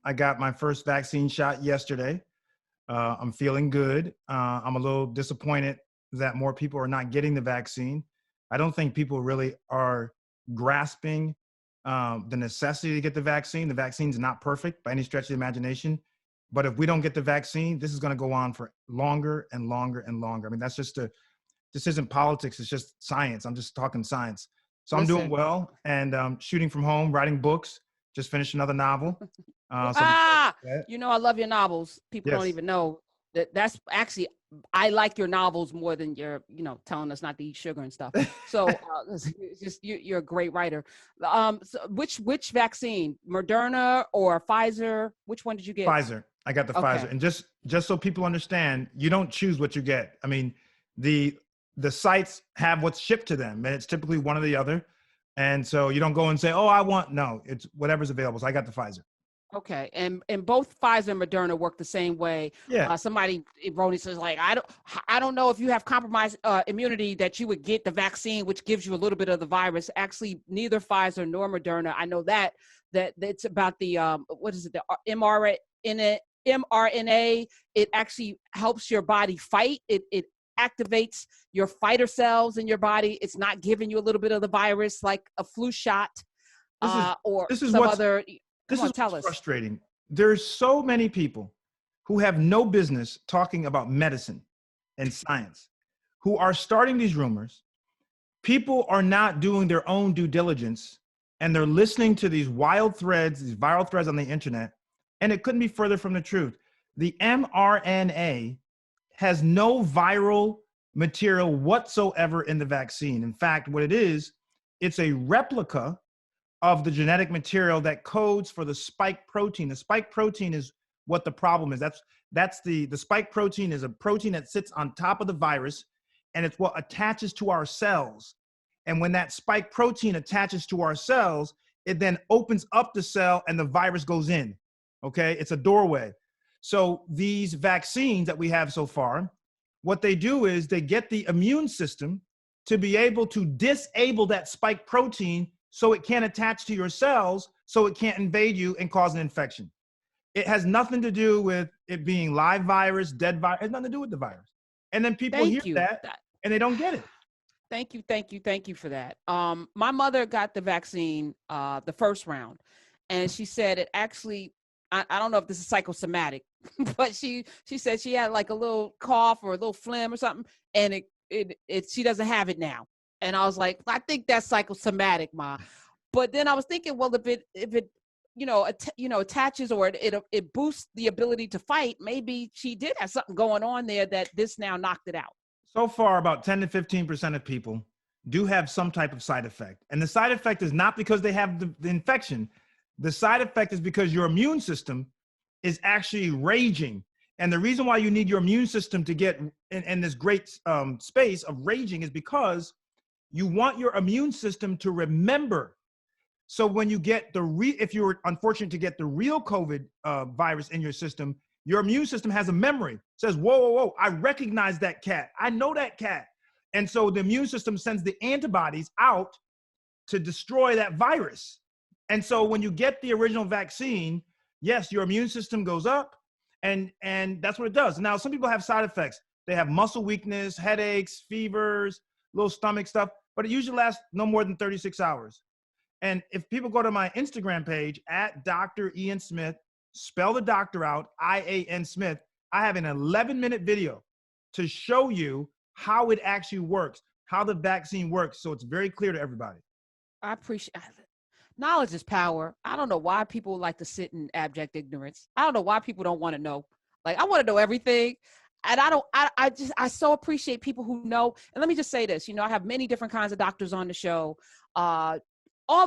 I got my first vaccine shot yesterday. I'm feeling good. I'm a little disappointed that more people are not getting the vaccine. I don't think people really are grasping the necessity to get the vaccine. The vaccine is not perfect by any stretch of the imagination. But if we don't get the vaccine, this is going to go on for longer and longer and longer. I mean, this isn't politics. It's just science. I'm just talking science. So I'm doing Listen. well and shooting from home, writing books, just finished another novel. So I'm excited Ah, about that. I love your novels. People don't Yes. even know that's actually, I like your novels more than your, telling us not to eat sugar and stuff. So it's just you're a great writer. So which vaccine, Moderna or Pfizer? Which one did you get? Pfizer. I got the Pfizer. Okay. And just so people understand, you don't choose what you get. I mean, the the sites have what's shipped to them, and it's typically one or the other. And so you don't go and say, "Oh, I want," no, it's whatever's available. So I got the Pfizer. Okay, and both Pfizer and Moderna work the same way. Yeah. Somebody erroneously says like, I don't know if you have compromised immunity that you would get the vaccine, which gives you a little bit of the virus. Actually, neither Pfizer nor Moderna. I know that it's about the what is it, the mRNA. It actually helps your body fight. It activates your fighter cells in your body. It's not giving you a little bit of the virus like a flu shot This is or this is some what's other. Come this on, is tell what's us. frustrating. There's so many people who have no business talking about medicine and science, who are starting these rumors. People are not doing their own due diligence, and they're listening to these wild threads, these viral threads on the internet, and it couldn't be further from the truth. The mRNA has no viral material whatsoever in the vaccine. In fact, what it is, it's a replica of the genetic material that codes for the spike protein. The spike protein is what the problem is. That's the spike protein is a protein that sits on top of the virus, and it's what attaches to our cells. And when that spike protein attaches to our cells, it then opens up the cell and the virus goes in. Okay, it's a doorway. So these vaccines that we have so far, what they do is they get the immune system to be able to disable that spike protein so it can't attach to your cells, so it can't invade you and cause an infection. It has nothing to do with it being live virus, dead virus. It has nothing to do with the virus. And then people hear Thank you. that and they don't get it. Thank you for that. My mother got the vaccine the first round, and she said it actually. I don't know if this is psychosomatic, but she said she had like a little cough or a little phlegm or something, and she doesn't have it now. And I was like, I think that's psychosomatic, Ma. But then I was thinking, well, if it attaches or it boosts the ability to fight, maybe she did have something going on there that this now knocked it out. So far, about 10 to 15% of people do have some type of side effect. And the side effect is not because they have the infection. The side effect is because your immune system is actually raging. And the reason why you need your immune system to get in this great space of raging is because you want your immune system to remember. So when you get if you're unfortunate to get the real COVID virus in your system, your immune system has a memory. It says, whoa, whoa, whoa, I recognize that cat. I know that cat. And so the immune system sends the antibodies out to destroy that virus. And so when you get the original vaccine, yes, your immune system goes up, and that's what it does. Now, some people have side effects. They have muscle weakness, headaches, fevers, little stomach stuff, but it usually lasts no more than 36 hours. And if people go to my Instagram page at Dr. Ian Smith, spell the doctor out, IAN Smith, I have an 11-minute video to show you how it actually works, how the vaccine works. So it's very clear to everybody. I appreciate knowledge is power. I don't know why people like to sit in abject ignorance. I don't know why people don't want to know. Like, I want to know everything. And I so appreciate people who know. And let me just say this, I have many different kinds of doctors on the show all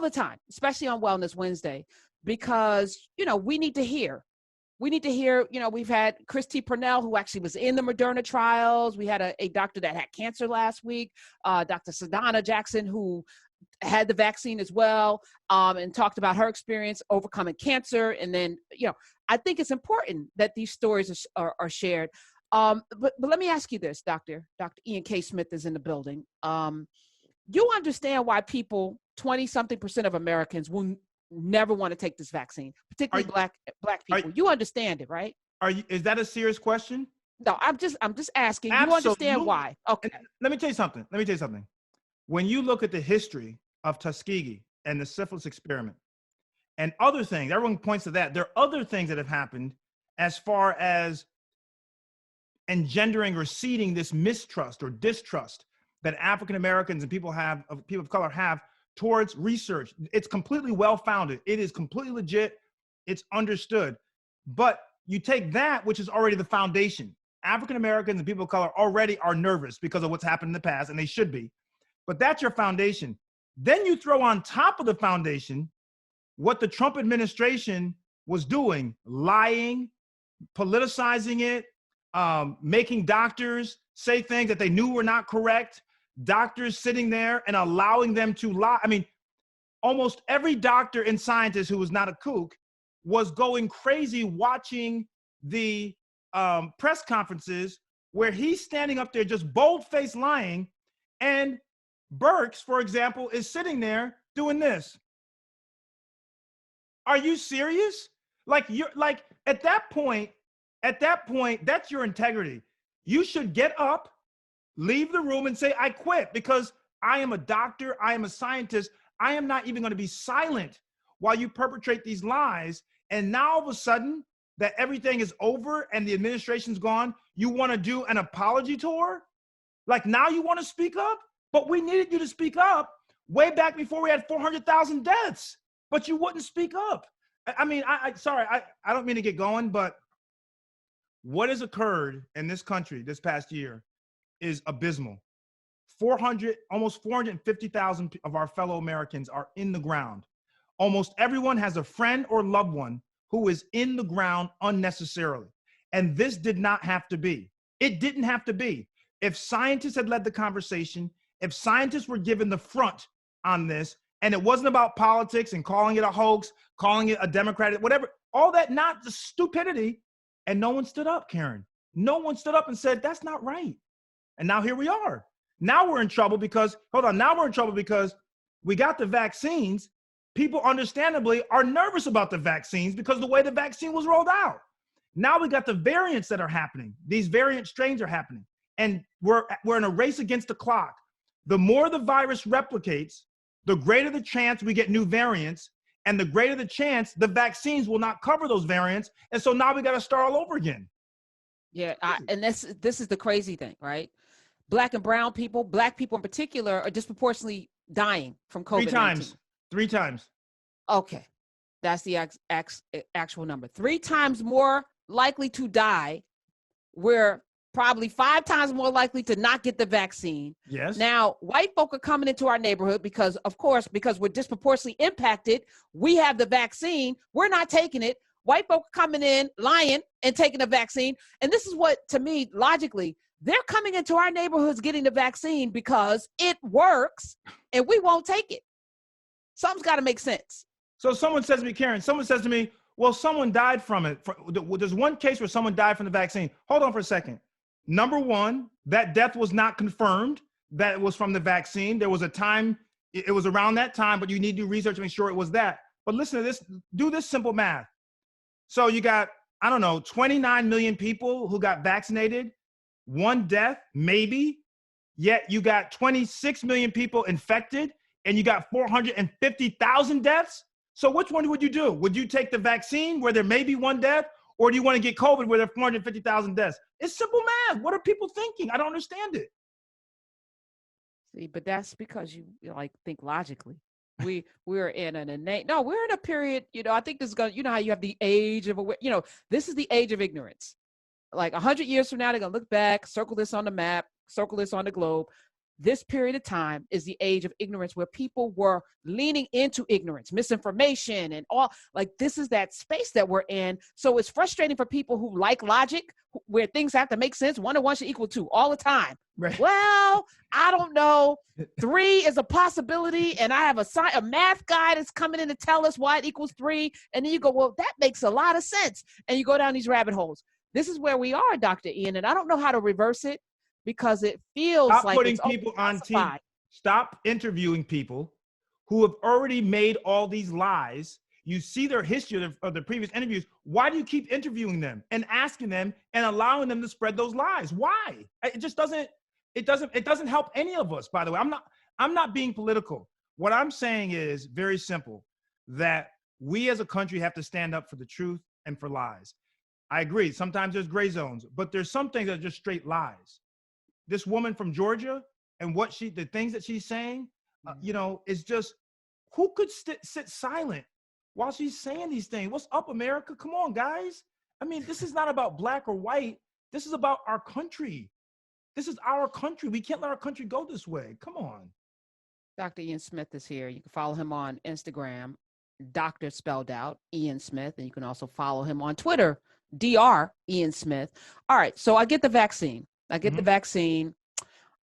the time, especially on Wellness Wednesday, because, we need to hear. We've had Christy Purnell, who actually was in the Moderna trials. We had a doctor that had cancer last week, Dr. Sadana Jackson, who had the vaccine as well, and talked about her experience overcoming cancer. And then, I think it's important that these stories are shared. But let me ask you this, Dr. Ian K. Smith is in the building. You understand why 20-something% of Americans never want to take this vaccine, particularly black people. You understand it, right? Is that a serious question? No, I'm just asking. Absolutely. You understand why? Okay. And let me tell you something. When you look at the history of Tuskegee and the syphilis experiment and other things, everyone points to that. There are other things that have happened as far as engendering or seeding this mistrust or distrust that African Americans and people of color have towards research. It's completely well-founded. It is completely legit. It's understood. But you take that, which is already the foundation. African Americans and people of color already are nervous because of what's happened in the past, and they should be. But that's your foundation. Then you throw on top of the foundation what the Trump administration was doing, lying, politicizing it, making doctors say things that they knew were not correct, doctors sitting there and allowing them to lie. I mean, almost every doctor and scientist who was not a kook was going crazy watching the press conferences where he's standing up there just bold-faced lying, and Burks, for example, is sitting there doing this. Are you serious? Like, you're like, at that point, that's your integrity. You should get up, leave the room, and say, I quit, because I am a doctor, I am a scientist. I am not even going to be silent while you perpetrate these lies. And now all of a sudden that everything is over and the administration's gone, you want to do an apology tour? Like, now you want to speak up? But we needed you to speak up way back before we had 400,000 deaths, but you wouldn't speak up. I mean, sorry, I don't mean to get going, but what has occurred in this country this past year is abysmal. Almost 450,000 of our fellow Americans are in the ground. Almost everyone has a friend or loved one who is in the ground unnecessarily. And this did not have to be. It didn't have to be. If scientists had led the conversation, if scientists were given the front on this, and it wasn't about politics and calling it a hoax, calling it a Democratic, whatever, all that, not the stupidity. And no one stood up, Karen. No one stood up and said, that's not right. And now here we are. Now we're in trouble because, now we're in trouble because we got the vaccines. People understandably are nervous about the vaccines because of the way the vaccine was rolled out. Now we got the variants that are happening. These variant strains are happening. And we're in a race against the clock. The more the virus replicates, the greater the chance we get new variants, and the greater the chance the vaccines will not cover those variants. And so now we got to start all over again. Yeah, and this is the crazy thing, right? Black and brown people, black people in particular, are disproportionately dying from COVID-19. 3 times. Okay, that's the actual number. 3 times more likely to die. We're probably 5 times more likely to not get the vaccine. Yes. Now, white folk are coming into our neighborhood because we're disproportionately impacted. We have the vaccine. We're not taking it. White folk are coming in, lying, and taking the vaccine. And this is what, to me, logically, they're coming into our neighborhoods getting the vaccine because it works, and we won't take it. Something's got to make sense. So someone says to me, Karen, well, someone died from it. There's one case where someone died from the vaccine. Hold on for a second. Number one, that death was not confirmed that it was from the vaccine. There was a time, it was around that time, but you need to do research to make sure it was that. But listen to this, do this simple math. So you got, 29 million people who got vaccinated, 1 death, maybe, yet you got 26 million people infected, and you got 450,000 deaths. So which one would you do? Would you take the vaccine where there may be 1 death, or do you want to get COVID where there are 450,000 deaths? It's simple math. What are people thinking? I don't understand it. See, but that's because you think logically. We're in an innate, no, we're in a period, I think this is going to, how you have the age of, this is the age of ignorance. Like 100 years from now, they're going to look back, circle this on the map, circle this on the globe. This period of time is the age of ignorance where people were leaning into ignorance, misinformation, and all. Like, this is that space that we're in. So it's frustrating for people who like logic, where things have to make sense. 1 and 1 should equal 2 all the time. Right. Well, I don't know. 3 is a possibility. And I have a math guy that's coming in to tell us why it equals 3. And then you go, well, that makes a lot of sense. And you go down these rabbit holes. This is where we are, Dr. Ian. And I don't know how to reverse it, because it feels Stop like putting it's people on TV. Stop interviewing people who have already made all these lies. You see their history of the previous interviews. Why do you keep interviewing them and asking them and allowing them to spread those lies? Why? It just doesn't, it doesn't help any of us, by the way. I'm not being political. What I'm saying is very simple, that we as a country have to stand up for the truth and for lies. I agree. Sometimes there's gray zones, but there's some things that are just straight lies. This woman from Georgia and the things that she's saying, is just, who could sit silent while she's saying these things? What's up, America? Come on, guys. I mean, this is not about black or white. This is about our country. This is our country. We can't let our country go this way. Come on. Dr. Ian Smith is here. You can follow him on Instagram, Dr. spelled out, Ian Smith. And you can also follow him on Twitter, Dr. Ian Smith. All right. So I get the vaccine. The vaccine.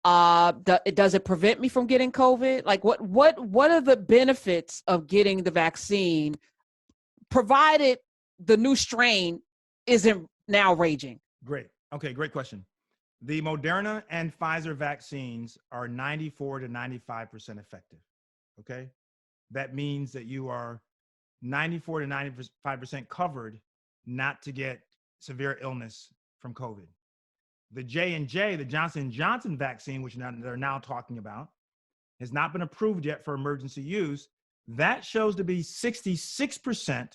Does it prevent me from getting COVID? Like what are the benefits of getting the vaccine, provided the new strain isn't now raging? Great. Okay. Great question. The Moderna and Pfizer vaccines are 94 to 95% effective. Okay. That means that you are 94 to 95% covered not to get severe illness from COVID. The J&J, the Johnson & Johnson vaccine, which they're now talking about, has not been approved yet for emergency use. That shows to be 66%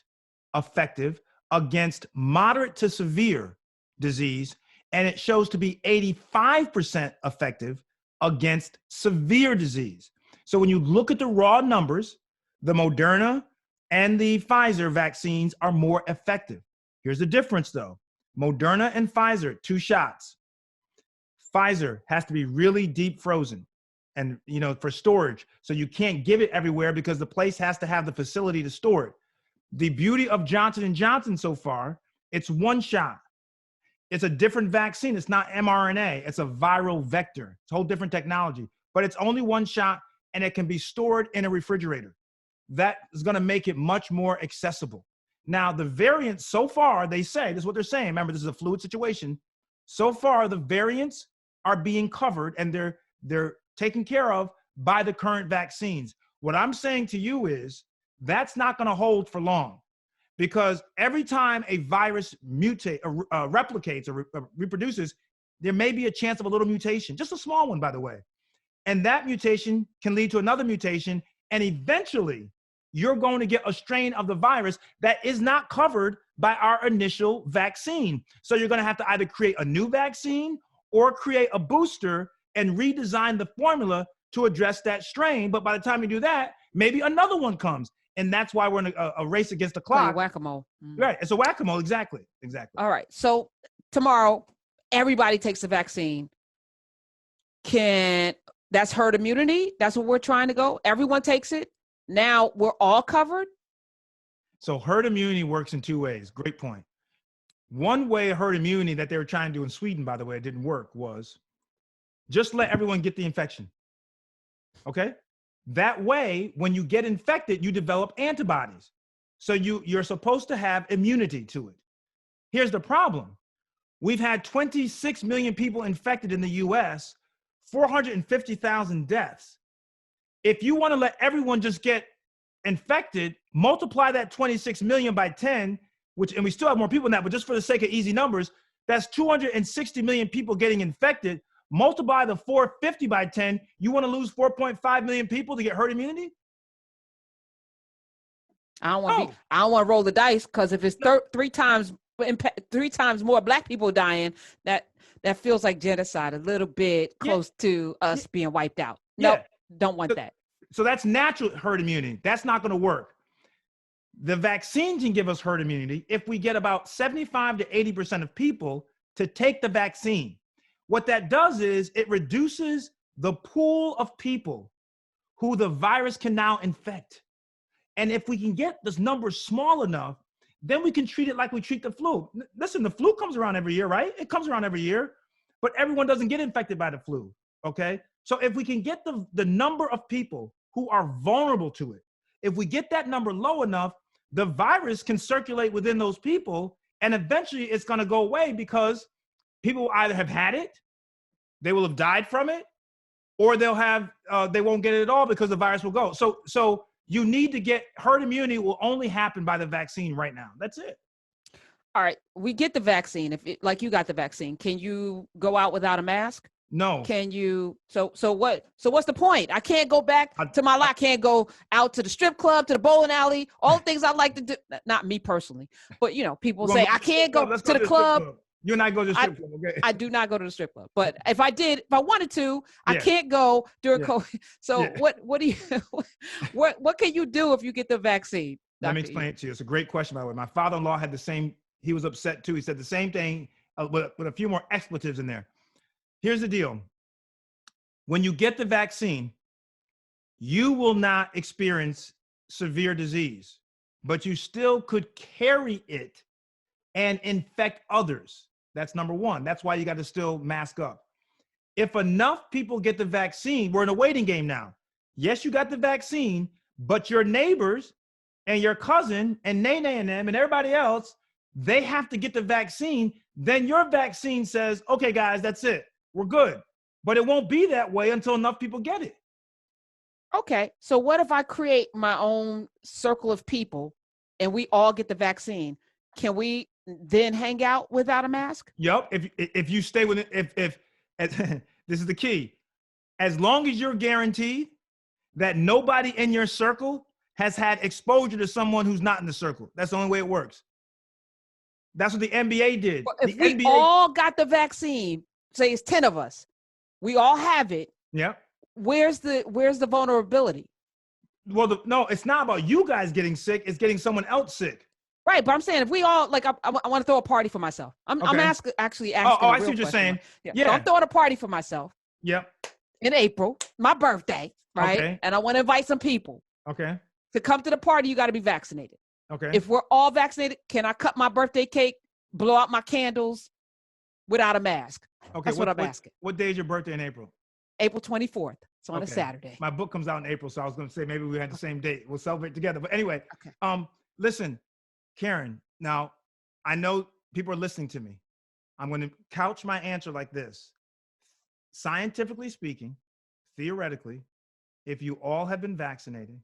effective against moderate to severe disease, and it shows to be 85% effective against severe disease. So when you look at the raw numbers, the Moderna and the Pfizer vaccines are more effective. Here's the difference though. Moderna and Pfizer, 2 shots. Pfizer has to be really deep frozen and, for storage. So you can't give it everywhere because the place has to have the facility to store it. The beauty of Johnson & Johnson so far, it's 1 shot. It's a different vaccine. It's not mRNA. It's a viral vector. It's a whole different technology, but it's only 1 shot and it can be stored in a refrigerator. That is going to make it much more accessible. Now, the variants so far, they say, this is what they're saying. Remember, this is a fluid situation. So far, the variants are being covered and they're taken care of by the current vaccines. What I'm saying to you is that's not going to hold for long, because every time a virus replicates or reproduces, there may be a chance of a little mutation, just a small one, by the way. And that mutation can lead to another mutation. And eventually you're going to get a strain of the virus that is not covered by our initial vaccine. So you're going to have to either create a new vaccine or create a booster and redesign the formula to address that strain. But by the time you do that, maybe another one comes. And that's why we're in a race against the clock. Whack-a-mole. Right. It's a whack-a-mole. Exactly. All right. So tomorrow, everybody takes the vaccine. That's herd immunity. That's what we're trying to go. Everyone takes it. Now we're all covered. So herd immunity works in 2 ways. Great point. One way of herd immunity that they were trying to do in Sweden, by the way, it didn't work, was just let everyone get the infection. Okay? That way, when you get infected, you develop antibodies. So you're supposed to have immunity to it. Here's the problem. We've had 26 million people infected in the US, 450,000 deaths. If you want to let everyone just get infected, multiply that 26 million by 10, and we still have more people than that, but just for the sake of easy numbers, that's 260 million people getting infected. Multiply the 450 by 10, you want to lose 4.5 million people to get herd immunity? I don't want to roll the dice, because if it's 3 times more black people dying, that feels like genocide, a little bit close to us being wiped out. Nope, don't want that. So that's natural herd immunity. That's not going to work. The vaccine can give us herd immunity if we get about 75 to 80% of people to take the vaccine. What that does is it reduces the pool of people who the virus can now infect. And if we can get this number small enough, then we can treat it like we treat the flu. Listen, the flu comes around every year, right? It comes around every year, but everyone doesn't get infected by the flu, okay? So if we can get the number of people who are vulnerable to it, if we get that number low enough, the virus can circulate within those people, and eventually it's going to go away, because people either have had it, they will have died from it, or they'll have, they won't get it at all because the virus will go. So you need to get herd immunity will only happen by the vaccine right now. That's it. All right, we get the vaccine. Like you got the vaccine, can you go out without a mask? No. Can you? So what? So what's the point? I can't go back to my life. I can't go out to the strip club, to the bowling alley, all the things I like to do. Not me personally, but people say I can't go to the club. You and I go to the strip club, okay? I do not go to the strip club, but if I wanted to, I can't go during COVID. So what do you? What can you do if you get the vaccine? Let me explain it to you. It's a great question, by the way. My father-in-law had the same. He was upset too. He said the same thing with a few more expletives in there. Here's the deal. When you get the vaccine, you will not experience severe disease, but you still could carry it and infect others. That's number one. That's why you got to still mask up. If enough people get the vaccine, we're in a waiting game now. Yes, you got the vaccine, but your neighbors and your cousin and Nene and them and everybody else, they have to get the vaccine. Then your vaccine says, okay, guys, that's it. We're good. But it won't be that way until enough people get it. Okay. So what if I create my own circle of people and we all get the vaccine? Can we then hang out without a mask? Yep. If you stay with it, if this is the key. As long as you're guaranteed that nobody in your circle has had exposure to someone who's not in the circle. That's the only way it works. That's what the NBA did. Well, if we all got the vaccine, say it's 10 of us, we all have it. Yeah. Where's the vulnerability? Well, no, it's not about you guys getting sick. It's getting someone else sick. Right, but I'm saying if we all I want to throw a party for myself. I'm actually asking. Oh, I see what you're saying. Yeah. So I'm throwing a party for myself. Yep. In April, my birthday, right? Okay. And I want to invite some people. Okay. To come to the party, you got to be vaccinated. Okay. If we're all vaccinated, can I cut my birthday cake, blow out my candles without a mask? Okay. That's what I'm asking. What day is your birthday in April? April 24th. It's on a Saturday. My book comes out in April, so I was going to say maybe we had the same date. We'll celebrate together. But anyway, listen, Karen, now I know people are listening to me. I'm going to couch my answer like this. Scientifically speaking, theoretically, if you all have been vaccinated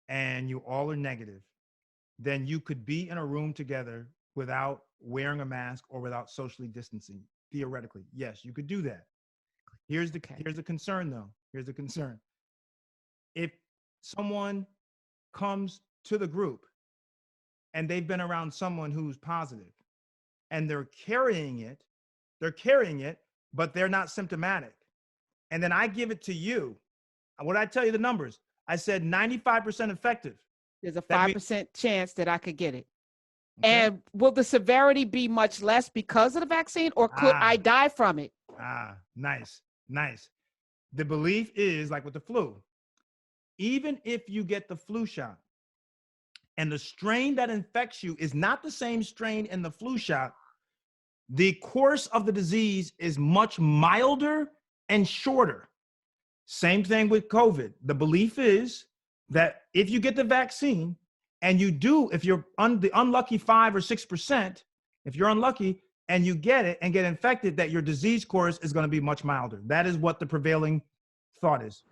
and you all are negative, then you could be in a room together without wearing a mask or without socially distancing. Theoretically, yes, you could do that. Here's the concern, though. Here's the concern. If someone comes to the group and they've been around someone who's positive and they're carrying it, but they're not symptomatic. And then I give it to you. What did I tell you the numbers? I said 95% effective. There's a 5% chance that I could get it. Okay. And will the severity be much less because of the vaccine, or could I die from it? Nice. The belief is like with the flu. Even if you get the flu shot and the strain that infects you is not the same strain in the flu shot, the course of the disease is much milder and shorter. Same thing with COVID. The belief is that if you get the vaccine and you do, if you're the unlucky 5 or 6%, if you're unlucky and you get it and get infected, that your disease course is going to be much milder. That is what the prevailing thought is.